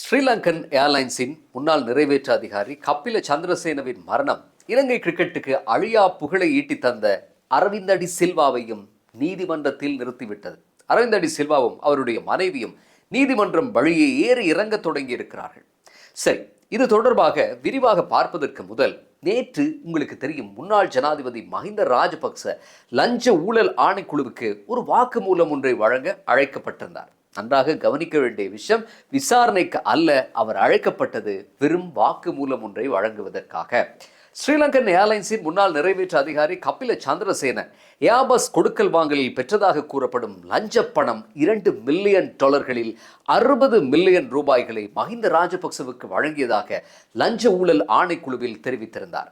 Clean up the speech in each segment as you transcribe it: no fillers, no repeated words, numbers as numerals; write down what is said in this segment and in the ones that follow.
ஸ்ரீலங்கன் ஏர்லைன்ஸின் முன்னாள் நிறைவேற்று அதிகாரி கப்பில சந்திரசேனவின் மரணம் இலங்கை கிரிக்கெட்டுக்கு அழியா புகழை ஈட்டி தந்த அரவிந்த் அடி சில்வாவையும் நீதிமன்றத்தில் நிறுத்திவிட்டது. அரவிந்த் அடி சில்வாவும் அவருடைய மனைவியும் நீதிமன்றம் வழியே ஏறி இறங்க தொடங்கி இருக்கிறார்கள். சரி, இது தொடர்பாக விரிவாக பார்ப்பதற்கு முதல் நேற்று உங்களுக்கு தெரியும், முன்னாள் ஜனாதிபதி மஹிந்த ராஜபக்ச லஞ்ச ஊழல் ஆணைக்குழுவுக்கு ஒரு வாக்குமூலம் ஒன்றை வழங்க அழைக்கப்பட்டிருந்தார். நன்றாக கவனிக்க வேண்டிய விஷயம், விசாரணைக்கு அல்ல அவர் அழைக்கப்பட்டது, வெறும் வாக்குமூலம் ஒன்றை வழங்குவதற்காக. ஸ்ரீலங்கன் ஏர்லைன்ஸின் முன்னாள் நிறைவேற்று அதிகாரி கப்பில சந்திரசேன ஏர்பஸ் கொடுக்கல் வாங்கலில் பெற்றதாக கூறப்படும் லஞ்ச பணம் $2 மில்லியன் 60 மில்லியன் ரூபாய்களை மஹிந்த ராஜபக்சவுக்கு வழங்கியதாக லஞ்ச ஊழல் ஆணைக்குழுவில் தெரிவித்திருந்தார்.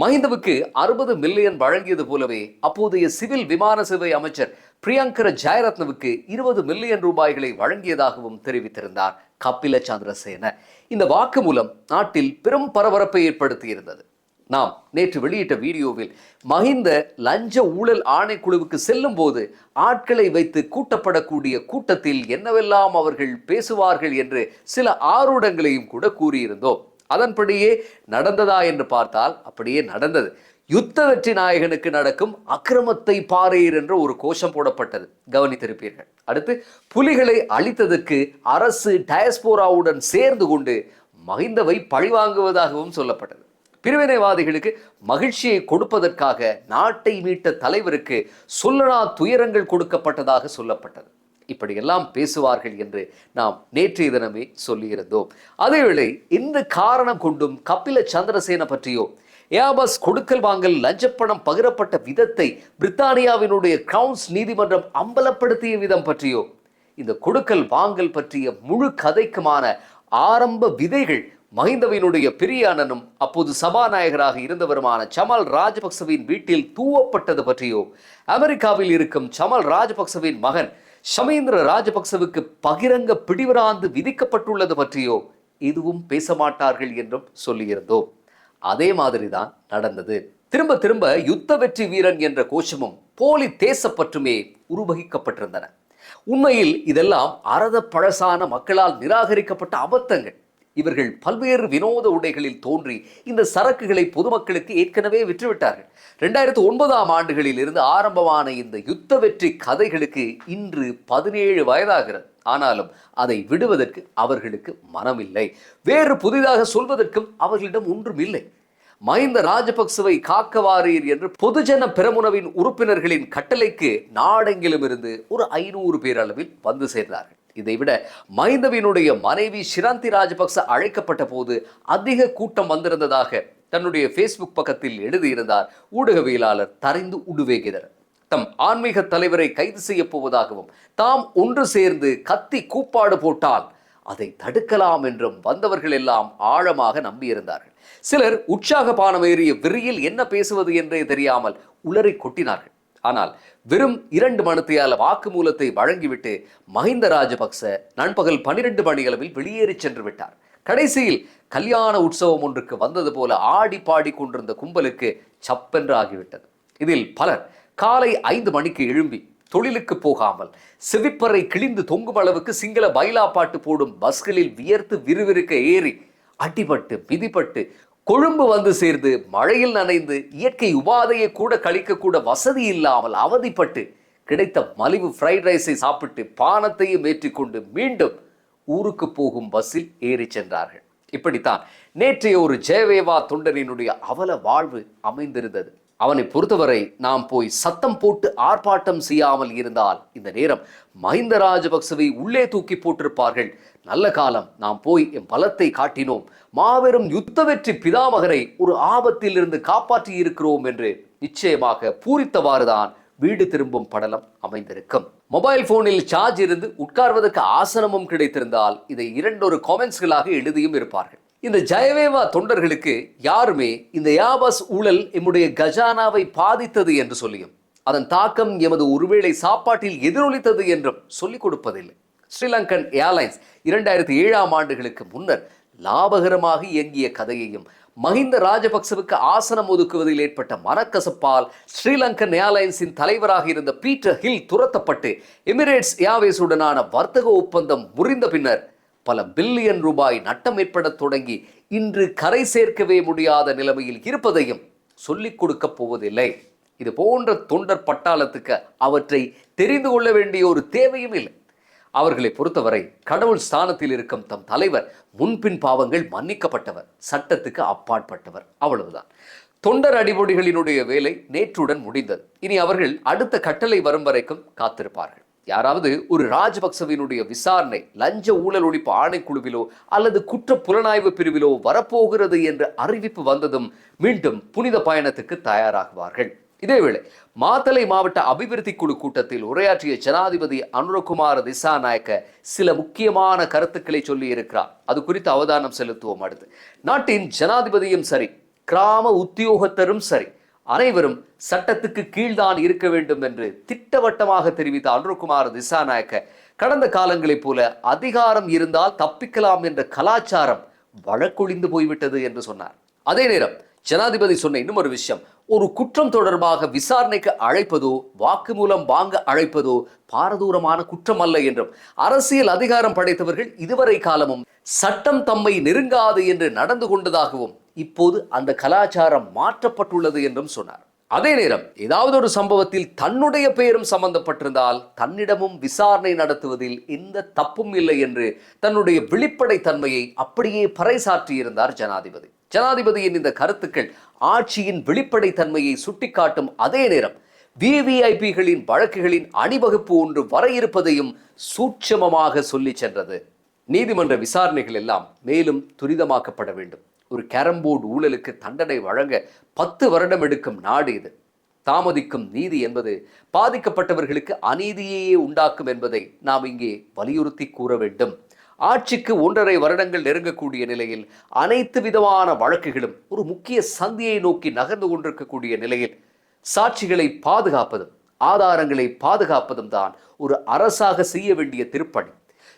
மஹிந்தவுக்கு 60 மில்லியன் வழங்கியது போலவே அப்போதைய சிவில் விமான சேவை அமைச்சர் பிரியங்கர ஜெயரத்னவுக்கு 20 மில்லியன் ரூபாய்களை வழங்கியதாகவும் தெரிவித்திருந்தார் கப்பில சந்திரசேன. இந்த வாக்குமூலம் நாட்டில் பெரும் பரபரப்பை ஏற்படுத்தியிருந்தது. நாம் நேற்று வெளியிட்ட வீடியோவில் மஹிந்த லஞ்ச ஊழல் ஆணைக்குழுவுக்கு செல்லும் போது ஆட்களை வைத்து கூட்டப்படக்கூடிய கூட்டத்தில் என்னவெல்லாம் அவர்கள் பேசுவார்கள் என்று சில ஆரூடங்களையும் கூட கூறியிருந்தோம். அதன்படியே நடந்ததா என்று பார்த்தால் அப்படியே நடந்தது. யுத்த வெற்றி நாயகனுக்கு நடக்கும் அக்கிரமத்தை பாரீர் என்ற ஒரு கோஷம் போடப்பட்டது, கவனித்திருப்பீர்கள். அடுத்து, புலிகளை அழித்ததற்கு அரசு டயஸ்போராவுடன் சேர்ந்து கொண்டு மஹிந்தவை பழிவாங்குவதாகவும் சொல்லப்பட்டது. பிரிவினைவாதிகளுக்கு மகிழ்ச்சியை கொடுப்பதற்காக நாட்டை மீட்ட தலைவருக்கு சொல்லனா துயரங்கள் கொடுக்கப்பட்டதாக சொல்லப்பட்டது. இப்படியெல்லாம் பேசுவார்கள் என்று நாம் நேற்றைய தினமே சொல்லியிருந்தோம். அதேவேளை இந்த காரணம் கொண்டும் கப்பில சந்திரசேன பற்றியோ, ஏர்பஸ் கொடுக்கல் வாங்கல் லஞ்சப்பணம் பகிரப்பட்ட விதத்தை பிரித்தானியாவினுடைய கிரவுன்ஸ் நீதிமன்றம் அம்பலப்படுத்திய விதம் பற்றியோ, இந்த கொடுக்கல் வாங்கல் பற்றிய முழு கதைக்குமான ஆரம்ப விதைகள் மஹிந்தவினுடைய பெரிய அண்ணனும் அப்போது சபாநாயகராக இருந்தவருமான சமல் ராஜபக்சவின் வீட்டில் தூவப்பட்டது பற்றியோ, அமெரிக்காவில் இருக்கும் சமல் ராஜபக்சவின் மகன் ஷமீந்திர ராஜபக்சவுக்கு பகிரங்க பிடிவராந்து விதிக்கப்பட்டுள்ளது பற்றியோ எதுவும் பேச மாட்டார்கள் என்றும் சொல்லியிருந்தோம். அதே மாதிரிதான் நடந்தது. திரும்ப திரும்ப யுத்த வெற்றி வீரன் என்ற கோஷமும் போலி தேசப்பற்றுமே உருவகிக்கப்பட்டிருந்தன. உண்மையில் இதெல்லாம் அறத பழசான மக்களால் நிராகரிக்கப்பட்ட அபத்தங்கள். இவர்கள் பல்வேறு வினோத உடைகளில் தோன்றி இந்த சரக்குகளை பொதுமக்களுக்கு ஏற்கனவே விற்றுவிட்டார்கள். 2009ஆம் ஆண்டுகளில் இருந்து ஆரம்பமான இந்த யுத்த வெற்றி கதைகளுக்கு இன்று 17 வயதாகிறது. ஆனாலும் அதை விடுவதற்கு அவர்களுக்கு மனமில்லை. வேறு புதிதாக சொல்வதற்கும் அவர்களிடம் ஒன்றும் இல்லை. மஹிந்த ராஜபக்சவை காக்கவாரீர் என்று பொதுஜன பெரமுனவின் உறுப்பினர்களின் கட்டளைக்கு நாடெங்கிலும் இருந்து ஒரு 500 பேர் அளவில் வந்து சேர்ந்தார்கள். இதைவிட மஹிந்தவினுடைய மனைவி ஷிராந்தி ராஜபக்ச அழைக்கப்பட்ட போது அதிக கூட்டம் வந்திருந்ததாக தன்னுடைய ஃபேஸ்புக் பக்கத்தில் எழுதியிருந்தார் ஊடகவியலாளர் தரிந்து உடுவேகிதர். தம் ஆன்மீக தலைவரை கைது செய்ய போவதாகவும் தாம் ஒன்று சேர்ந்து கத்தி கூப்பாடு போட்டால் அதை தடுக்கலாம் என்றும் வந்தவர்கள் எல்லாம் ஆழமாக நம்பியிருந்தார்கள். சிலர் உற்சாக பானம் ஏறிய விரியில் என்ன பேசுவது என்றே தெரியாமல் உளறி கொட்டினார்கள். ஆனால் வெறும் 2 மணித்தியால வாக்குமூலத்தை வழங்கிவிட்டு மஹிந்த ராஜபக்ச நண்பகல் 12 மணியளவில் வெளியேறி சென்று விட்டார். கடைசியில் கல்யாண உற்சவம் ஒன்றுக்கு வந்தது போல ஆடி பாடி கொண்டிருந்த கும்பலுக்கு சப்பென்று ஆகிவிட்டது. இதில் பலர் காலை 5 மணிக்கு எழும்பி தொழிலுக்கு போகாமல் செவிப்பறை கிழிந்து தொங்கும் அளவுக்கு சிங்கள பைலா பாட்டு போடும் பஸ்களில் வியர்த்து விறுவிறுக்க ஏறி அடிபட்டு மிதிப்பட்டு கொழும்பு வந்து சேர்ந்து மழையில் நனைந்து இயற்கை உபாதையை கூட கழிக்கக்கூட வசதி இல்லாமல் அவதிப்பட்டு கிடைத்த மலிவு ஃப்ரைட் ரைஸை சாப்பிட்டு பானத்தையும் ஏற்றிக்கொண்டு மீண்டும் ஊருக்கு போகும் பஸ்ஸில் ஏறி சென்றார்கள். இப்படித்தான் நேற்றைய ஒரு ஜெயவேவா தொண்டனினுடைய அவல வாழ்வு அமைந்திருந்தது. அவனை பொறுத்தவரை நாம் போய் சத்தம் போட்டு ஆர்ப்பாட்டம் செய்யாமல் இருந்தால் இந்த நேரம் மஹிந்த ராஜபக்சவை உள்ளே தூக்கி போட்டிருப்பார்கள். நல்ல காலம் நாம் போய் என் பலத்தை காட்டினோம், மாபெரும் யுத்த வெற்றி பிதாமகரை ஒரு ஆபத்தில் இருந்து காப்பாற்றி இருக்கிறோம் என்று நிச்சயமாக பூரித்தவாறுதான் வீடு திரும்பும் படலம் அமைந்திருக்கும். மொபைல் போனில் சார்ஜ் இருந்து உட்கார்வதற்கு ஆசனமும் கிடைத்திருந்தால் இதை 2 காமெண்ட்ஸ்களாக எழுதியும் இருப்பார்கள். இந்த ஜெயவேவா தொண்டர்களுக்கு யாருமே இந்த ஏர்பஸ் ஊழல் எம்முடைய கஜானாவை பாதித்தது என்று சொல்லியும் அதன் தாக்கம் எமது ஒருவேளை சாப்பாட்டில் எதிரொலித்தது என்றும் சொல்லிக் கொடுப்பதில்லை. ஸ்ரீலங்கன் ஏர்லைன்ஸ் 2007ஆம் ஆண்டுகளுக்கு முன்னர் லாபகரமாக இயங்கிய கதையையும் மஹிந்த ராஜபக்சவுக்கு ஆசனம் ஒதுக்குவதில் ஏற்பட்ட மனக்கசப்பால் ஸ்ரீலங்கன் ஏர்லைன்ஸின் தலைவராக இருந்த பீட்டர் ஹில் துரத்தப்பட்டு எமிரேட்ஸ் ஏர்வேஸுடனான வர்த்தக ஒப்பந்தம் முறிந்த பின்னர் பல பில்லியன் ரூபாய் நட்டம் ஏற்பட தொடங்கி இன்று கரை சேர்க்கவே முடியாத நிலைமையில் இருப்பதையும் சொல்லிக் கொடுக்க போவதில்லை. இது போன்ற தொண்டர் பட்டாளத்துக்கு அவற்றை தெரிந்து கொள்ள வேண்டிய ஒரு தேவையும் இல்லை. அவர்களை பொறுத்தவரை கடவுள் ஸ்தானத்தில் இருக்கும் தம் தலைவர் முன்பின் பாவங்கள் மன்னிக்கப்பட்டவர், சட்டத்துக்கு அப்பாற்பட்டவர், அவ்வளவுதான். தொண்டர் அடிப்பொடிகளினுடைய வேலை நேற்றுடன் முடிந்தது. இனி அவர்கள் அடுத்த கட்டளை வரும் வரைக்கும் காத்திருப்பார்கள். யாராவது ஒரு ராஜபக்சவினுடைய விசாரணை லஞ்ச ஊழல் ஒழிப்பு ஆணைக்குழுவிலோ அல்லது குற்ற புலனாய்வு பிரிவிலோ வரப்போகிறது என்ற அறிவிப்பு வந்ததும் மீண்டும் புனித பயணத்துக்கு தயாராகுவார்கள். இதேவேளை மாத்தளை மாவட்ட அபிவிருத்தி குழு கூட்டத்தில் உரையாற்றிய ஜனாதிபதி அனுரகுமார திசாநாயக்க சில முக்கியமான கருத்துக்களை சொல்லி இருக்கிறார். அது குறித்து அவதானம் செலுத்துவோம். அடுத்து, நாட்டின் ஜனாதிபதியும் சரி, கிராம உத்தியோகத்தரும் சரி, அனைவரும் சட்டத்துக்கு கீழ்தான் இருக்க வேண்டும் என்று திட்டவட்டமாக தெரிவித்த அனுரகுமார திசாநாயக்க கடந்த காலங்களைப் போல அதிகாரம் இருந்தால் தப்பிக்கலாம் என்ற கலாச்சாரம் வழக்கொழிந்து போய்விட்டது என்று சொன்னார். அதே நேரம் ஜனாதிபதி சொன்ன இன்னும் ஒரு விஷயம், ஒரு குற்றம் தொடர்பாக விசாரணைக்கு அழைப்பதோ வாக்குமூலம் வாங்க அழைப்பதோ பாரதூரமான குற்றம் அல்ல என்றும், அரசியல் அதிகாரம் படைத்தவர்கள் இதுவரை காலமும் சட்டம் தம்மை நெருங்காது என்று நடந்து கொண்டதாகவும் இப்போது அந்த கலாச்சாரம் மாற்றப்பட்டுள்ளது என்றும் சொன்னார். அதே நேரம் ஏதாவது ஒரு சம்பவத்தில் தன்னுடைய பெயரும் சம்பந்தப்பட்டிருந்தால் தன்னிடமும் விசாரணை நடத்துவதில் எந்த தப்பும் இல்லை என்று தன்னுடைய வெளிப்படை தன்மையை அப்படியே பறைசாற்றியிருந்தார் ஜனாதிபதி. ஜனாதிபதியின் இந்த கருத்துக்கள் ஆட்சியின் வெளிப்படை தன்மையை சுட்டிக்காட்டும் அதே நேரம் விவிஐபிகளின் வழக்குகளின் அணிவகுப்பு ஒன்று வர இருப்பதையும் சூட்சமமாக சொல்லி சென்றது. நீதிமன்ற விசாரணைகள் எல்லாம் மேலும் துரிதமாக்கப்பட வேண்டும். ஒரு கேரம்போர்டு ஊழலுக்கு தண்டனை வழங்க 10 வருடம் எடுக்கும் நாடு இது. தாமதிக்கும் நீதி என்பது பாதிக்கப்பட்டவர்களுக்கு அநீதியையே உண்டாக்கும் என்பதை நாம் இங்கே வலியுறுத்தி கூற வேண்டும். ஆட்சிக்கு 1.5 வருடங்கள் நெருங்கக்கூடிய நிலையில் அனைத்து விதமான வழக்குகளும் ஒரு முக்கிய சந்தியை நோக்கி நகர்ந்து கொண்டிருக்கக்கூடிய நிலையில் சாட்சிகளை பாதுகாப்பதும் ஆதாரங்களை பாதுகாப்பதும் தான் ஒரு அரசாக செய்ய வேண்டிய திருப்பணி.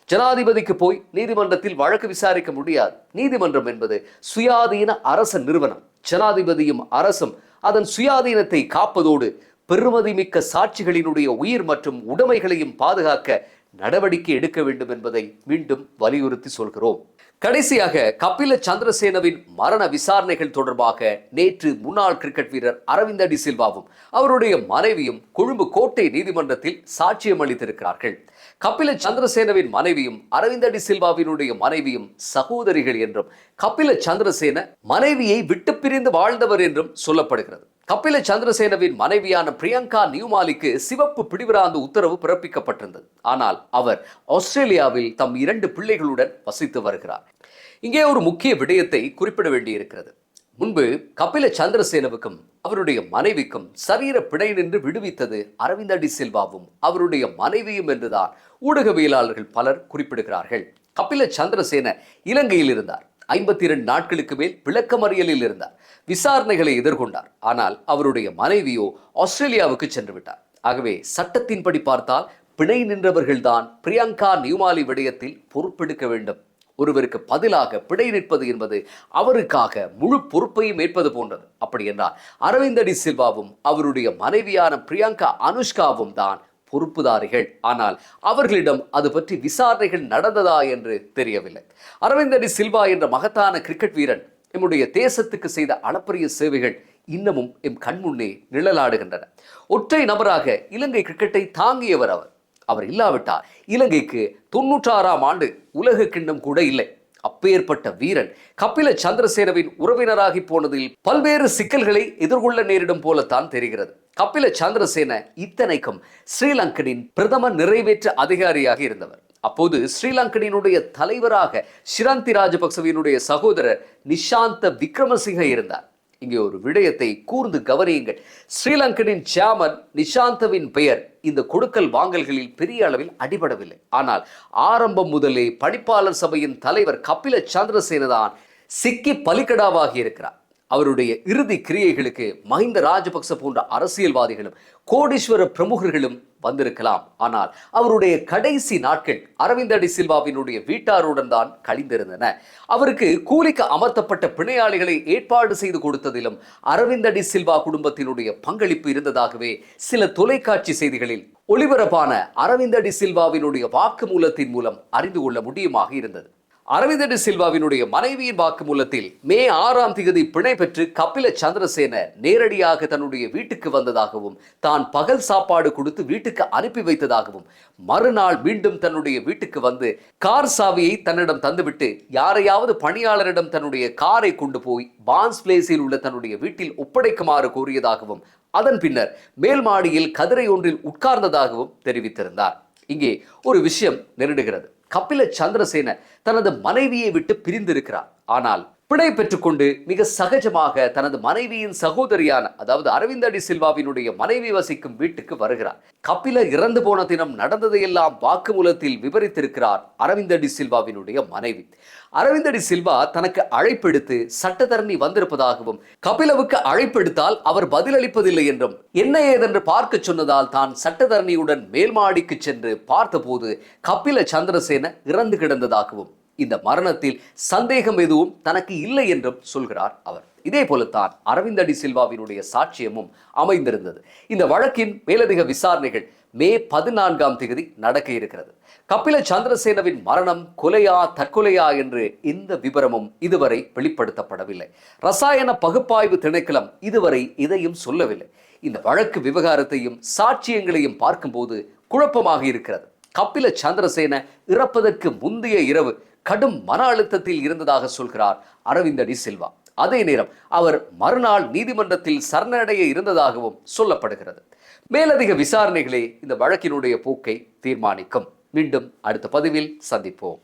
ஜனாதிபதிக்கு போய் நீதிமன்றத்தில் வழக்கு விசாரிக்க முடியாது. நீதிமன்றம் என்பது சுயாதீன அரச நிறுவனம். ஜனாதிபதியும் அரசும் அதன் சுயாதீனத்தை காப்பதோடு பெருமதிமிக்க சாட்சிகளினுடைய உயிர் மற்றும் உடைமைகளையும் பாதுகாக்க நடவடிக்கை எடுக்க வேண்டும் என்பதை மீண்டும் வலியுறுத்தி சொல்கிறோம். கடைசியாக, கபில சந்திரசேனவின் மரண விசாரணைகள் தொடர்பாக நேற்று முன்னாள் கிரிக்கெட் வீரர் அரவிந்த் டி சில்வாவும் அவருடைய மனைவியும் கொழும்பு கோட்டை நீதிமன்றத்தில் சாட்சியம் அளித்திருக்கிறார்கள். கபில சந்திரசேனவின் மனைவியும் அரவிந்த் டி சில்வாவினுடைய மனைவியும் சகோதரிகள் என்றும், கபில சந்திரசேன மனைவியை விட்டு பிரிந்து வாழ்ந்தவர் என்றும் சொல்லப்படுகிறது. கபில சந்திரசேனவின் மனைவியான பிரியங்கா நியூமாலிக்கு சிவப்பு பிடிவராந்து உத்தரவு பிறப்பிக்கப்பட்டிருந்தது. ஆனால் அவர் ஆஸ்திரேலியாவில் தம் 2 பிள்ளைகளுடன் வசித்து வருகிறார். இங்கே ஒரு முக்கிய விடயத்தை குறிப்பிட வேண்டியிருக்கிறது. முன்பு கபில சந்திரசேனவுக்கும் அவருடைய மனைவிக்கும் சரீர பிணை நின்று விடுவித்தது அரவிந்த் டி சில்வாவும் அவருடைய மனைவியும் என்றுதான் ஊடகவியலாளர்கள் பலர் குறிப்பிடுகிறார்கள். கபில சந்திரசேன இலங்கையில் இருந்தார். 52 நாட்களுக்கு மேல் விளக்கமறியலில் இருந்தார். விசாரணைகளை எதிர்கொண்டார். ஆனால் அவருடைய மனைவியோ ஆஸ்திரேலியாவுக்கு சென்று விட்டார். ஆகவே சட்டத்தின்படி பார்த்தால் பிணை நின்றவர்கள்தான் பிரியங்கா நியூமாலி விடயத்தில் பொறுப்பெடுக்க வேண்டும். ஒருவருக்கு பதிலாக பிணை நிற்பது என்பது அவருக்காக முழு பொறுப்பையும் ஏற்பது போன்றது. அப்படி என்றால் அரவிந்த் டி சில்வாவும் அவருடைய மனைவியான பிரியங்கா அனுஷ்காவும் தான் பொறுப்புதாரிகள். ஆனால் அவர்களிடம் அது பற்றி விசாரணைகள் நடந்ததா என்று தெரியவில்லை. அரவிந்த் டி சில்வா என்ற மகத்தான கிரிக்கெட் வீரன் நம்முடைய தேசத்துக்கு செய்த அளப்பரிய சேவைகள் இன்னமும் எம் கண்முன்னே நிழலாடுகின்றன. ஒற்றை நபராக இலங்கை கிரிக்கெட்டை தாங்கியவர் அவர். அவர் இல்லாவிட்டால் இலங்கைக்கு 96ஆம் ஆண்டு உலக கிண்ணம் கூட இல்லை. அப்பேற்பட்ட வீரன் கபில சந்திரசேனவின் உறவினராகி போனதில் பல்வேறு சிக்கல்களை எதிர்கொள்ள நேரிடும் போலத்தான் தெரிகிறது. கபில சந்திரசேன இத்தனைக்கும் ஸ்ரீலங்கனின் பிரதம நிறைவேற்று அதிகாரியாக இருந்தவர். அப்போது ஸ்ரீலங்கனினுடைய தலைவராக ஷிரந்தி ராஜபக்சவினுடைய சகோதரர் நிஷாந்த விக்ரமசிங்க இருந்தார். இங்கே ஒரு விடயத்தை கூர்ந்து கவனியுங்கள். ஸ்ரீலங்கனின் சேர்மன் நிஷாந்தவின் பெயர் இந்த கொடுக்கல் வாங்கல்களில் பெரிய அளவில் அடிபடவில்லை. ஆனால் ஆரம்பம் முதலே பணிப்பாளர் சபையின் தலைவர் கபில சந்திரசேன தான் சிக்கி பலிக்கடாவாகி இருக்கிறார். அவருடைய இறுதி கிரியைகளுக்கு மஹிந்த ராஜபக்ச போன்ற அரசியல்வாதிகளும் கோடீஸ்வர பிரமுகர்களும் வந்திருக்கலாம். ஆனால் அவருடைய கடைசி நாட்கள் அரவிந்த் டி சில்வாவினுடைய வீட்டாருடன் தான் கழிந்திருந்தன. அவருக்கு கூலிக்கு அமர்த்தப்பட்ட பிணையாளிகளை ஏற்பாடு செய்து கொடுத்ததிலும் அரவிந்த் டி சில்வா குடும்பத்தினுடைய பங்களிப்பு இருந்ததாகவே சில தொலைக்காட்சி செய்திகளில் ஒளிபரப்பான அரவிந்த் டி சில்வாவினுடைய வாக்குமூலத்தின் மூலம் அறிந்து கொள்ள முடியுமாக இருந்தது. அரவிந்த டி சில்வாவினுடைய மனைவியின் வாக்குமூலத்தில் மே 6ஆம் தேதி பிணை பெற்று கபில சந்திரசேன நேரடியாக தன்னுடைய வீட்டுக்கு வந்ததாகவும் தான் பகல் சாப்பாடு கொடுத்து வீட்டுக்கு அனுப்பி வைத்ததாகவும் மறுநாள் மீண்டும் தன்னுடைய வீட்டுக்கு வந்து கார் சாவியை தன்னிடம் தந்துவிட்டு யாரையாவது பணியாளரிடம் தன்னுடைய காரை கொண்டு போய் பான்ஸ் பிளேஸில் உள்ள தன்னுடைய வீட்டில் ஒப்படைக்குமாறு கோரியதாகவும் அதன் பின்னர் மேல் மாடியில் கதிரை ஒன்றில் உட்கார்ந்ததாகவும் தெரிவித்திருந்தார். இங்கே ஒரு விஷயம் நெருடுகிறது. கபில சந்திரசேன தனது மனைவியை விட்டு பிரிந்திருக்கிறார். ஆனால் பிணை பெற்றுக்கொண்டு மிக சகஜமாக தனது மனைவியின் சகோதரியான அதாவது அரவிந்த டி சில்வாவினுடைய மனைவி வசிக்கும் வீட்டுக்கு வருகிறார். கபில இறந்து போன தினம் நடந்ததையெல்லாம் வாக்குமூலத்தில் விவரித்திருக்கிறார் அரவிந்த டி சில்வாவினுடைய மனைவி. அரவிந்த டி சில்வா தனக்கு அழைப்பெடுத்து சட்டத்தரணி வந்திருப்பதாகவும் கபிலவுக்கு அழைப்பெடுத்தால் அவர் பதிலளிப்பதில்லை என்றும் என்ன ஏதென்று பார்க்க சொன்னதால் தான் சட்டத்தரணியுடன் மேல்மாடிக்கு சென்று பார்த்தபோது கபில சந்திரசேன இறந்து கிடந்ததாகவும் இந்த மரணத்தில் சந்தேகம் எதுவும் தனக்கு இல்லை என்றும் சொல்கிறார் அவர். இதே போலத்தான் அரவிந்த டி சில்வாவினுடைய சாட்சியமும் அமைந்திருந்தது. இந்த வழக்கின் மேலதிக விசாரணைகள் மே 14ஆம் தேதி நடக்க இருக்கிறது. கபில சந்திரசேனவின் மரணம் கொலையா தற்கொலையா என்று எந்த விவரமும் இதுவரை வெளிப்படுத்தப்படவில்லை. ரசாயன பகுப்பாய்வு திணைக்களம் இதுவரை இதையும் சொல்லவில்லை. இந்த வழக்கு விவகாரத்தையும் சாட்சியங்களையும் பார்க்கும்போது குழப்பமாக இருக்கிறது. கபில சந்திரசேன இறப்பதற்கு முந்தைய இரவு கடும் மன அழுத்தத்தில் இருந்ததாக சொல்கிறார் அரவிந்த டி சில்வா. அதே நேரம் அவர் மறுநாள் நீதிமன்றத்தில் சரணடைய இருந்ததாகவும் சொல்லப்படுகிறது. மேலதிக விசாரணைகளே இந்த வழக்கினுடைய போக்கை தீர்மானிக்கும். மீண்டும் அடுத்த பதிவில் சந்திப்போம்.